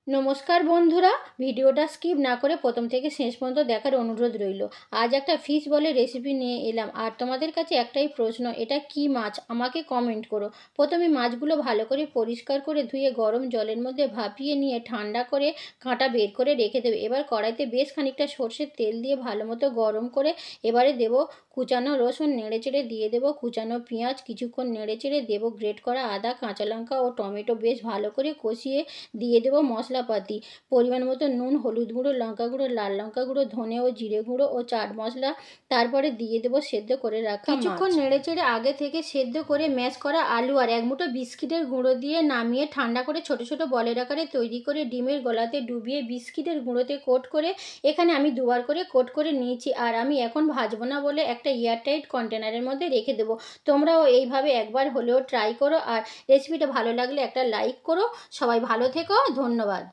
নমস্কার বন্ধুরা, ভিডিওটা স্কিপ না করে প্রথম থেকে শেষ পর্যন্ত দেখার অনুরোধ রইল। আজ একটা ফিশ বলের রেসিপি নিয়ে এলাম, আর তোমাদের কাছে একটাই প্রশ্ন, এটা কি মাছ আমাকে কমেন্ট করো। প্রথমে মাছগুলো ভালো করে পরিষ্কার করে ধুয়ে গরম জলের মধ্যে ভাপিয়ে নিয়ে ঠান্ডা করে কাঁটা বের করে রেখে দেবে। এবার কড়াইতে বেশ খানিকটা সর্ষের তেল দিয়ে ভালো মতো গরম করে এবারে দেবো কুচানো রসুন, নেড়েচেড়ে দিয়ে দেবো কুচানো পেঁয়াজ, কিছুক্ষণ নেড়েচেড়ে দেবো গ্রেট করা আদা, কাঁচা লঙ্কা ও টমেটো। বেশ ভালো করে কষিয়ে দিয়ে দেবো মশলাপাতি, পরিমাণ মতো নুন, হলুদ গুঁড়ো, লঙ্কা গুঁড়ো, লাল লঙ্কা গুঁড়ো, ধনে ও জিরে গুঁড়ো ও চাট মশলা। তারপরে দিয়ে দেবো সেদ্ধ করে রাখা কিছুক্ষণ নেড়েচেড়ে আগে থেকে সেদ্ধ করে ম্যাশ করা আলু আর এক মুঠো বিস্কিটের গুঁড়ো দিয়ে নামিয়ে ঠান্ডা করে ছোট ছোট বলের আকারে তৈরি করে ডিমের গলাতে ডুবিয়ে বিস্কিটের গুঁড়োতে কোট করে, এখানে আমি দুবার করে কোট করে নিয়েছি। আর আমি এখন ভাজবো না বলে একটা এয়ারটাইট কন্টেনারের মধ্যে রেখে দেবো। তোমরাও এইভাবে একবার হলেও ট্রাই করো, আর রেসিপিটা ভালো লাগলে একটা লাইক করো। সবাই ভালো থেকো, ধন্যবাদ।